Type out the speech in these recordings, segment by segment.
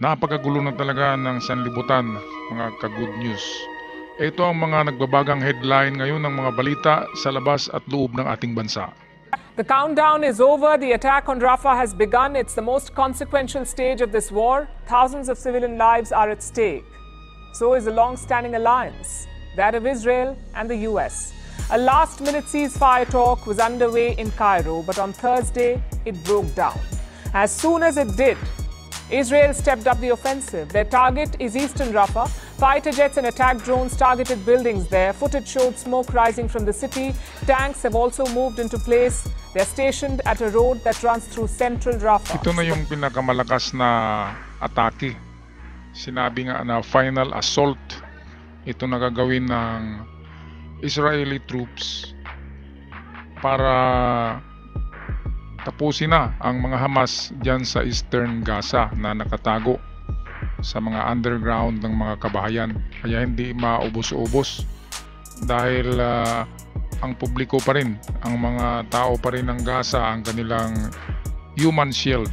Napakagulo na talaga ng sanlibutan, mga ka-good news. Ito ang mga nagbabagang headline ngayon ng mga balita sa labas at loob ng ating bansa. The countdown is over. The attack on Rafah has begun. It's the most consequential stage of this war. Thousands of civilian lives are at stake. So is the long-standing alliance, that of Israel and the US. A last-minute ceasefire talk was underway in Cairo, but on Thursday, it broke down. As soon as it did, Israel stepped up the offensive. Their target is eastern Rafah. Fighter jets and attack drones targeted buildings there. Footage showed smoke rising from the city. Tanks have also moved into place. They're stationed at a road that runs through central Rafah. Ito na yung pinakamalakas na atake. Sinabi nga na final assault. Ito na gagawin ng Israeli troops para tapusin na ang mga Hamas dyan sa Eastern Gaza na nakatago sa mga underground ng mga kabahayan. Kaya hindi maubos-ubos dahil ang publiko pa rin, ang mga tao pa rin ng Gaza ang kanilang human shield.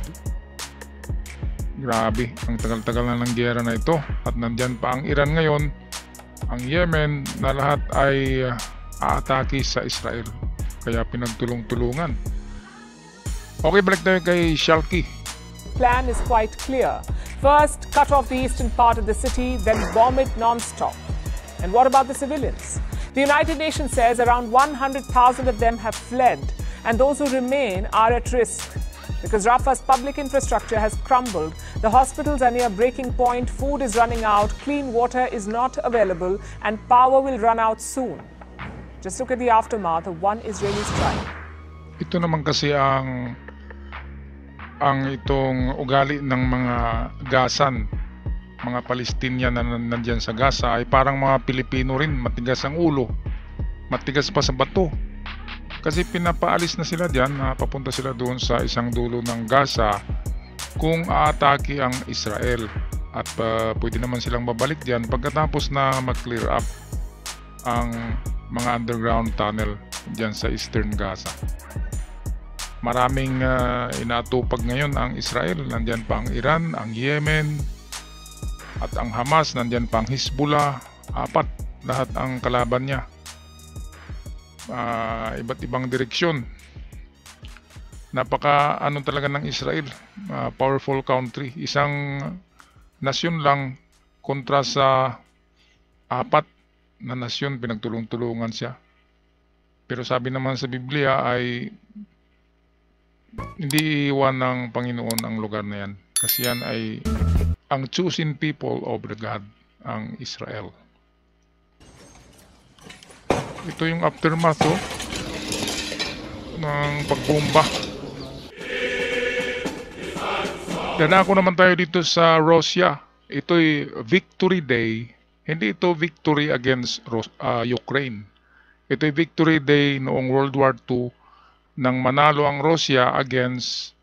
Grabe, ang tagal-tagal na ng giyera na ito at nandyan pa ang Iran ngayon, ang Yemen na lahat ay aatake sa Israel. Kaya pinagtulong-tulungan. Okay, balik tayo kay Shalky. Plan is quite clear. First, cut off the eastern part of the city, then bomb it non-stop. And what about the civilians? The United Nations says around 100,000 of them have fled, and those who remain are at risk. Because Rafah's public infrastructure has crumbled, the hospitals are near breaking point, food is running out, clean water is not available, and power will run out soon. Just look at the aftermath of one Israeli strike. Ito naman kasi ang itong ugali ng mga Gazan, mga Palestinian na nandyan sa Gaza ay parang mga Pilipino rin, matigas ang ulo, matigas pa sa bato. Kasi pinapaalis na sila dyan, papunta sila doon sa isang dulo ng Gaza kung aatake ang Israel. At pwede naman silang babalik dyan pagkatapos na mag-clear up ang mga underground tunnel dyan sa Eastern Gaza. Maraming inatupag ngayon ang Israel. Nandyan pa ang Iran, ang Yemen, at ang Hamas. Nandyan pa ang Hezbollah. Apat, lahat ang kalaban niya. Iba't ibang direksyon. Napaka ano talaga ng Israel. Powerful country. Isang nasyon lang kontra sa apat na nasyon. Pinagtulong-tulungan siya. Pero sabi naman sa Biblia ay hindi iwan ng Panginoon ang lugar na yan. Kasi yan ay ang chosen people of the God, ang Israel. Ito yung aftermath ng pagbomba. Danako naman tayo dito sa Russia. Ito'y Victory Day. Hindi ito victory against Ukraine. Ito'y Victory Day noong World War II nang manalo ang Russia against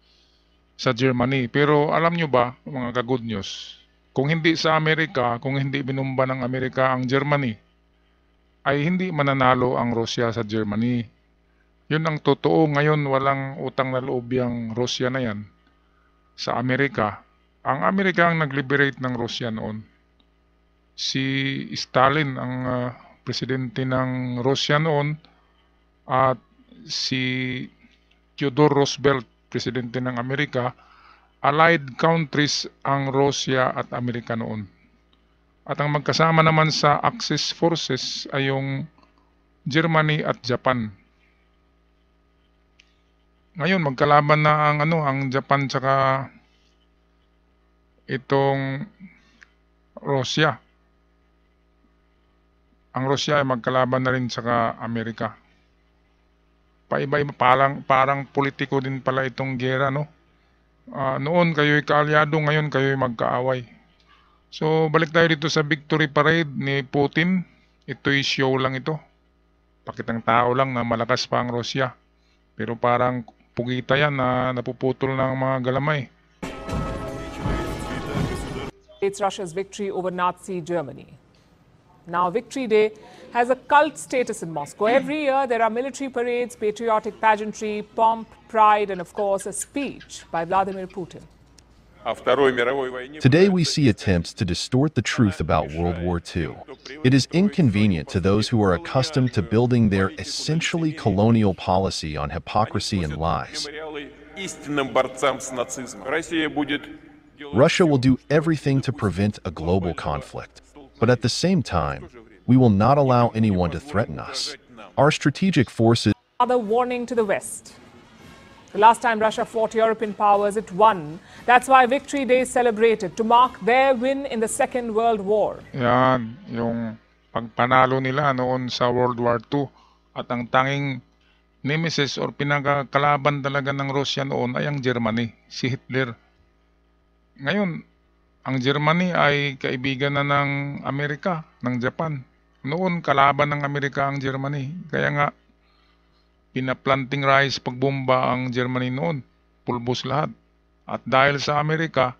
sa Germany. Pero alam nyo ba, mga ka-good news, kung hindi sa Amerika, kung hindi binumba ng Amerika ang Germany, ay hindi mananalo ang Russia sa Germany. Yun ang totoo. Ngayon walang utang na loob yung Russia na yan sa Amerika. Ang Amerika ang nag-liberate ng Russia noon. Si Stalin ang presidente ng Russia noon at si Theodore Roosevelt, presidente ng Amerika. Allied countries ang Russia at Amerika noon. At ang magkasama naman sa Axis forces ay yung Germany at Japan. Ngayon magkalaban na ang Japan tsaka itong Russia. Ang Russia ay magkalaban na rin tsaka Amerika. Paiba-iba, parang politiko din pala itong gera, no? Noon kayo'y kaalyado, ngayon kayo'y magkaaway. So balik tayo dito sa victory parade ni Putin. Ito'y show lang ito. Pakitang tao lang na malakas pa ang Russia. Pero parang pugita yan na napuputol ng mga galamay. It's Russia's victory over Nazi Germany. Now, Victory Day has a cult status in Moscow. Every year, there are military parades, patriotic pageantry, pomp, pride, and of course, a speech by Vladimir Putin. Today we see attempts to distort the truth about World War II. It is inconvenient to those who are accustomed to building their essentially colonial policy on hypocrisy and lies. Russia will do everything to prevent a global conflict. But at the same time, we will not allow anyone to threaten us. Our strategic forces... Another warning to the West. The last time Russia fought European powers, it won. That's why Victory Day is celebrated, to mark their win in the Second World War. Yan, yung pagpanalo nila noon sa World War II. At ang tanging nemesis or pinagkalaban talaga ng Russia noon ay ang Germany, si Hitler. Ngayon, ang Germany ay kaibigan na ng Amerika, ng Japan. Noon, kalaban ng Amerika ang Germany. Kaya nga, pinaplanting rice pagbomba ang Germany noon. Pulbos lahat. At dahil sa Amerika,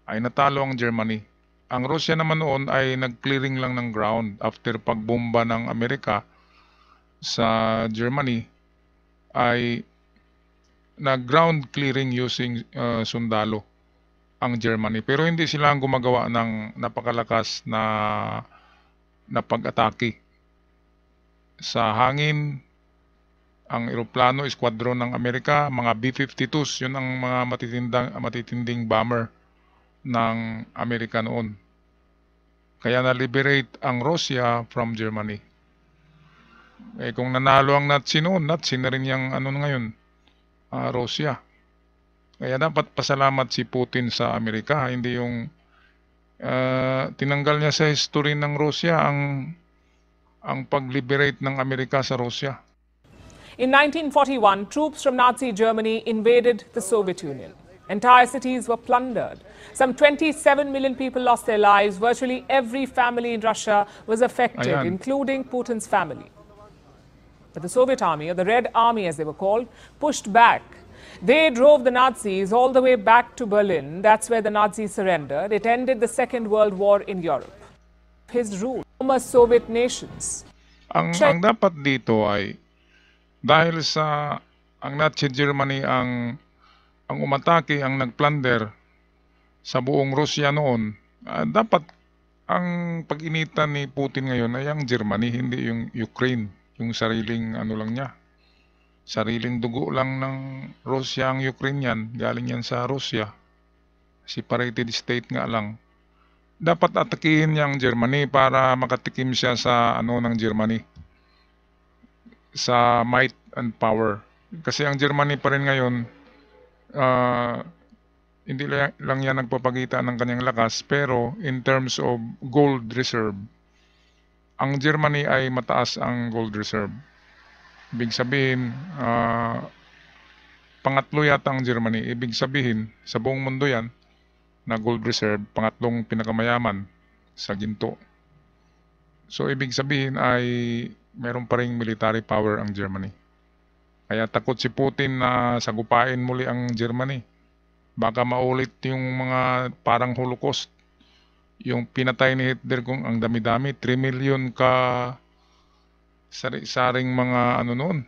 ay natalo ang Germany. Ang Russia naman noon ay nag-clearing lang ng ground after pagbomba ng Amerika sa Germany ay nag-ground clearing using sundalo ang Germany. Pero hindi sila ang gumagawa ng napakalakas na pag-atake. Sa hangin, ang eroplano, squadron ng Amerika, mga B-52s, yun ang mga matitinding bomber ng Amerika noon. Kaya na-liberate ang Russia from Germany. Eh kung nanalo ang Nazi noon, Nazi na rin yung ngayon, Russia. Kaya dapat pasalamat si Putin sa Amerika, hindi yung tinanggal niya sa history ng Russia ang pag-liberate ng Amerika sa Russia. In 1941, troops from Nazi Germany invaded the Soviet Union. Entire cities were plundered. Some 27 million people lost their lives. Virtually every family in Russia was affected, including Putin's family. But the Soviet army, or the Red Army as they were called, pushed back. They drove the Nazis all the way back to Berlin. That's where the Nazis surrendered. It ended the Second World War in Europe. His rule, former Soviet nations. Ang dapat dito ay dahil sa ang Nazi Germany ang umatake, ang nagplunder sa buong Russia noon, dapat ang pag-initan ni Putin ngayon ay ang Germany, hindi yung Ukraine, yung sariling lang niya. Sariling dugo lang ng Russia ang Ukraine yan, galing yan sa Russia. Separated state nga lang. Dapat atakihin niya ang Germany para makatikim siya sa ng Germany. Sa might and power. Kasi ang Germany pa rin ngayon, hindi lang yan nagpapakita ng kanyang lakas, pero in terms of gold reserve, ang Germany ay mataas ang gold reserve. Ibig sabihin, pangatlo yata ang Germany. Ibig sabihin, sa buong mundo yan, na gold reserve, pangatlong pinakamayaman sa ginto. So, ibig sabihin ay meron pa ring military power ang Germany. Kaya takot si Putin na sagupain muli ang Germany. Baka maulit yung mga parang Holocaust. Yung pinatay ni Hitler kung ang dami-dami, 3 million ka saring mga noon,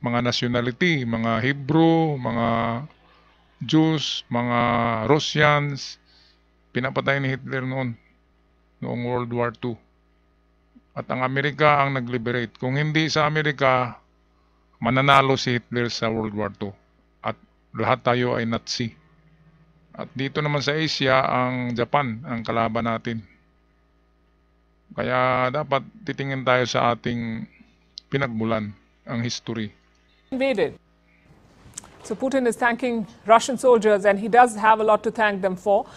mga nationality, mga Hebrew, mga Jews, mga Russians, pinapatay ni Hitler noong World War II. At ang Amerika ang nag-liberate. Kung hindi sa Amerika, mananalo si Hitler sa World War II. At lahat tayo ay Nazi. At dito naman sa Asia, ang Japan ang kalaban natin. Kaya dapat titingin tayo sa ating pinagmulan, ang history. Invaded. So Putin is thanking Russian soldiers and he does have a lot to thank them for.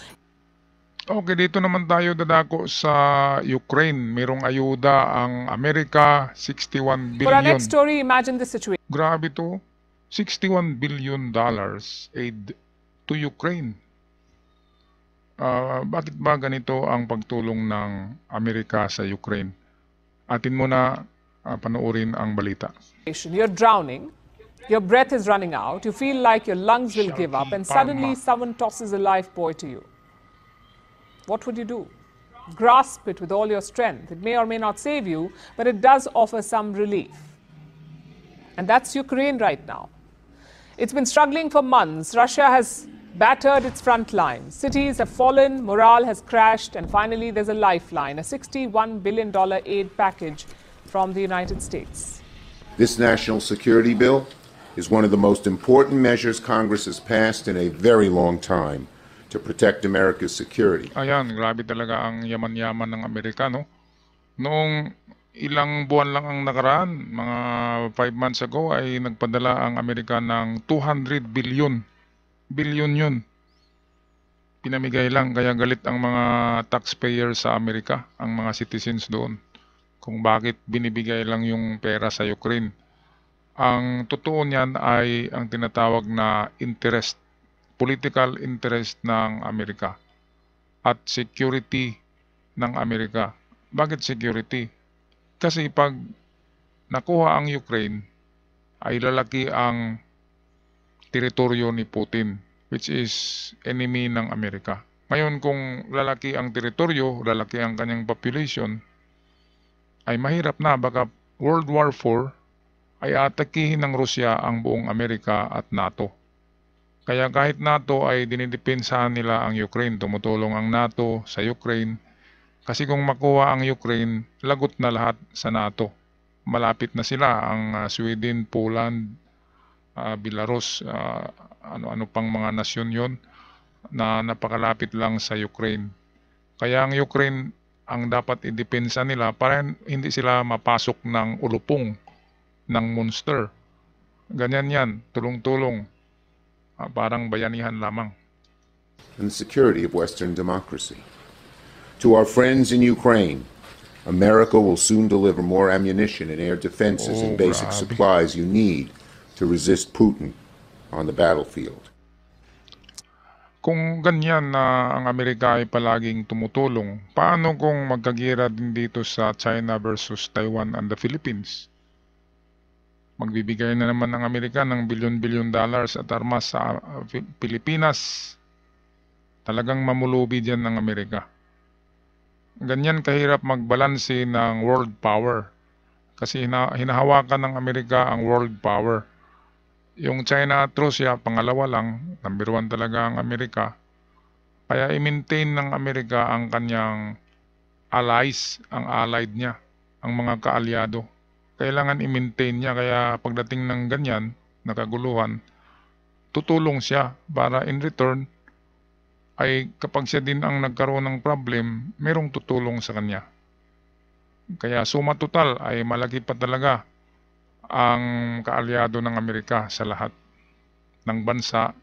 Okay, dito naman tayo dadako sa Ukraine. Merong ayuda ang Amerika, 61 billion. For our next story, imagine the situation. Grabe to, $61 billion aid to Ukraine. Bakit ba ganito ang pagtulong ng Amerika sa Ukraine? Atin muna panoorin ang balita. You're drowning, your breath is running out, you feel like your lungs will give up, and suddenly someone tosses a life buoy to you. What would you do? Grasp it with all your strength. It may or may not save you, but it does offer some relief. And that's Ukraine right now. It's been struggling for months. Russia has battered its front line. Cities have fallen, morale has crashed, and finally there's a lifeline, a $61 billion aid package from the United States. This national security bill is one of the most important measures Congress has passed in a very long time to protect America's security. Ayan, grabe talaga ang yaman-yaman ng Amerikano. Noong ilang buwan lang ang nakaraan, mga 5 months ago, ay nagpadala ang Amerika ng 200 billion. Billion yun. Pinamigay lang, kaya galit ang mga taxpayer sa Amerika, ang mga citizens doon, kung bakit binibigay lang yung pera sa Ukraine. Ang totoo niyan ay ang tinatawag na interest, political interest ng Amerika at security ng Amerika. Bakit security? Kasi pag nakuha ang Ukraine, ay lalaki ang teritoryo ni Putin, which is enemy ng Amerika. Ngayon, kung lalaki ang teritoryo, lalaki ang kanyang population, ay mahirap na. Baka World War IV ay atakihin ng Rusya ang buong Amerika at NATO. Kaya kahit NATO ay dinidepensahan nila ang Ukraine, tumutulong ang NATO sa Ukraine. Kasi kung makuha ang Ukraine, lagot na lahat sa NATO. Malapit na sila, ang Sweden, Poland, Belarus, ano-ano pang mga nasyon yon na napakalapit lang sa Ukraine. Kaya ang Ukraine ang dapat idepensa nila para hindi sila mapasok ng ulupong ng monster. Ganyan yan, tulong-tulong. Parang bayanihan lamang. And the security of Western democracy. To our friends in Ukraine, America will soon deliver more ammunition and air defenses and basic supplies you need to resist Putin on the battlefield. Kung ganyan na ang Amerika ay palaging tumutulong, paano kung magkagira din dito sa China versus Taiwan and the Philippines? Magbibigay na naman ng Amerika ng bilyon-bilyon dollars at armas sa Pilipinas. Talagang mamulubi dyan ng Amerika. Ganyan kahirap magbalanse ng world power. Kasi hinahawakan ng Amerika ang world power. Yung China at Russia, pangalawa lang, number 1 talaga ang Amerika. Kaya i-maintain ng Amerika ang kanyang allies, ang allied niya, ang mga kaalyado. Kailangan i-maintain niya, kaya pagdating ng ganyan, nakaguluhan, tutulong siya para in return, ay kapag siya din ang nagkaroon ng problem, merong tutulong sa kanya. Kaya suma total ay malaki pa talaga ang kaalyado ng Amerika sa lahat ng bansa,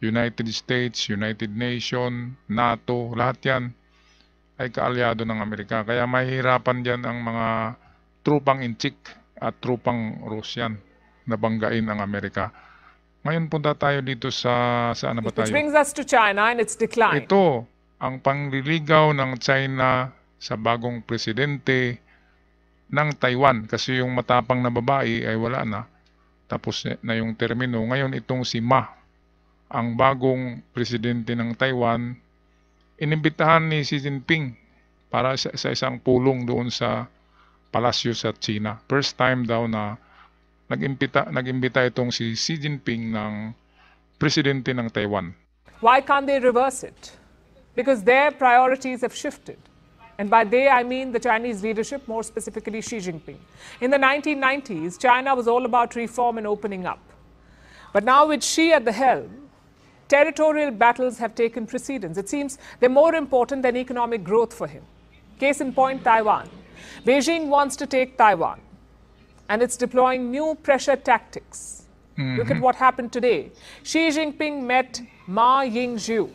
United States, United Nations, NATO, lahat yan ay kaalyado ng Amerika. Kaya mahihirapan dyan ang mga trupang inchik at trupang Russian na banggain ang Amerika. Ngayon punta tayo dito sa ano ba tayo? Which brings us to China and its decline. Ito, ang pangliligaw ng China sa bagong presidente ng Taiwan. Kasi yung matapang na babae ay wala na. Tapos na yung termino. Ngayon itong si Ma, ang bagong presidente ng Taiwan, inimbitahan ni Xi Jinping para sa isang pulong doon sa palasyo sa China. First time daw na nag-imbita itong si Xi Jinping ng presidente ng Taiwan. Why can't they reverse it? Because their priorities have shifted. And by they, I mean the Chinese leadership, more specifically Xi Jinping. In the 1990s, China was all about reform and opening up. But now with Xi at the helm, territorial battles have taken precedence. It seems they're more important than economic growth for him. Case in point, Taiwan. Beijing wants to take Taiwan. And it's deploying new pressure tactics. Look at what happened today. Xi Jinping met Ma Ying-jeou.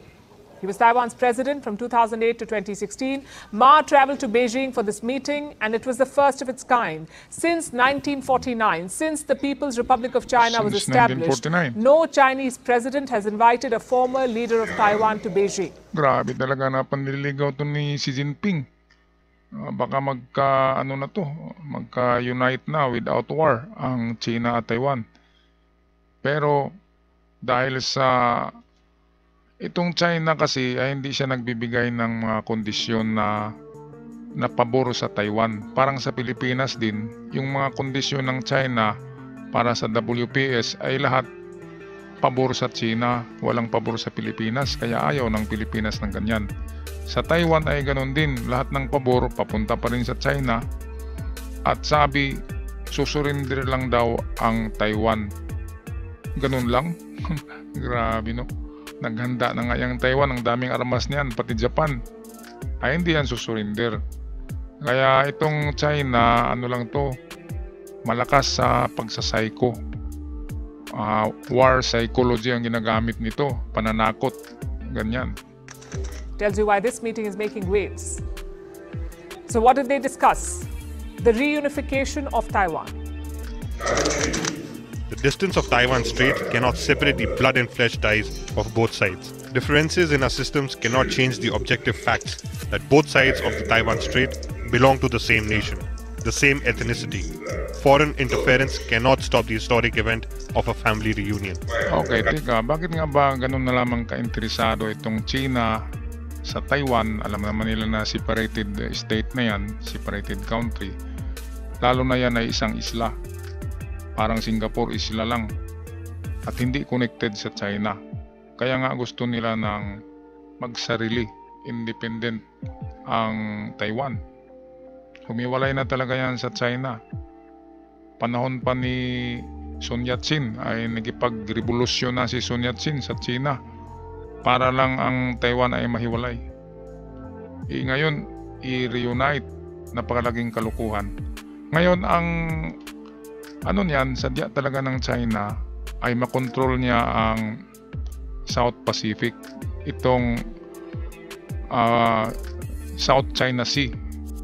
He was Taiwan's president from 2008 to 2016. Ma traveled to Beijing for this meeting, and it was the first of its kind. Since 1949, since the People's Republic of China was established, no Chinese president has invited a former leader of Taiwan to Beijing. Grabe talaga na panliligaw to ni Xi Jinping. Baka magka-unite na without war ang China at Taiwan. Pero dahil sa itong China kasi ay hindi siya nagbibigay ng mga kondisyon na pabor sa Taiwan. Parang sa Pilipinas din, yung mga kondisyon ng China para sa WPS ay lahat pabor sa China, walang pabor sa Pilipinas, kaya ayaw ng Pilipinas ng ganyan. Sa Taiwan ay ganun din, lahat ng pabor papunta pa rin sa China at sabi susurrender lang daw ang Taiwan. Ganun lang. Grabe no. Naghanda na nga yung Taiwan, ang daming armas niyan, pati Japan. Ay hindi yan susurrender. Kaya itong China, ano lang to, malakas sa pagsasayko. War psychology ang ginagamit nito, pananakot, ganyan. Tells you why this meeting is making waves. So what did they discuss? The reunification of Taiwan. The distance of Taiwan Strait cannot separate the blood and flesh ties of both sides. Differences in our systems cannot change the objective facts that both sides of the Taiwan Strait belong to the same nation, the same ethnicity. Foreign interference cannot stop the historic event of a family reunion. Okay, teka, bakit nga ba ganun na lamang kainteresado itong China sa Taiwan? Alam naman nila na separated state na yan, separated country. Lalo na yan ay isang isla. Parang Singapore, isla lang. At hindi connected sa China. Kaya nga gusto nila ng magsarili, independent ang Taiwan. Humiwalay na talaga yan sa China. Panahon pa ni Sun Yat-sen ay nagipag-revolusyon na si Sun Yat-sen sa China para lang ang Taiwan ay mahiwalay. Ngayon, i-reunite, napakalaking kalukuhan. Ngayon, ang ano niyan, sadya talaga ng China ay makontrol niya ang South Pacific, itong South China Sea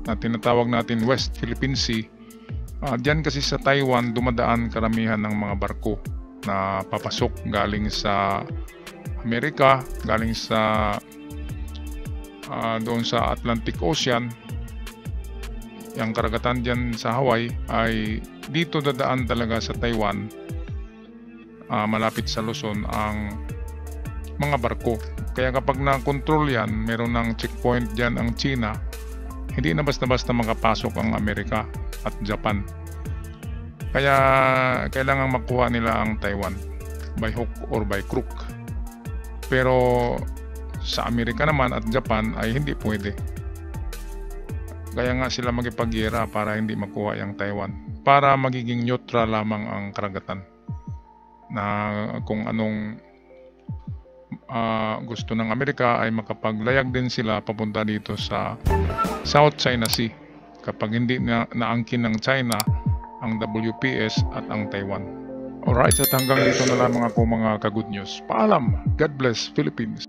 na tinatawag natin West Philippine Sea. Diyan kasi sa Taiwan dumadaan karamihan ng mga barko na papasok galing sa Amerika, galing sa doon sa Atlantic Ocean. Yung karagatan dyan sa Hawaii ay dito dadaan talaga sa Taiwan, malapit sa Luzon ang mga barko. Kaya kapag na-control yan, meron ng checkpoint dyan ang China, hindi na basta-basta makapasok ang Amerika at Japan. Kaya kailangan makuha nila ang Taiwan by hook or by crook. Pero sa Amerika naman at Japan ay hindi pwede. Kaya nga sila magipag-giyera para hindi makuha yung Taiwan. Para magiging neutral lamang ang karagatan. Na kung anong gusto ng Amerika ay makapaglayag din sila papunta dito sa South China Sea. Kapag hindi na naangkin ng China ang WPS at ang Taiwan. Alright, at hanggang dito na lang mga good news. Paalam. God bless Philippines.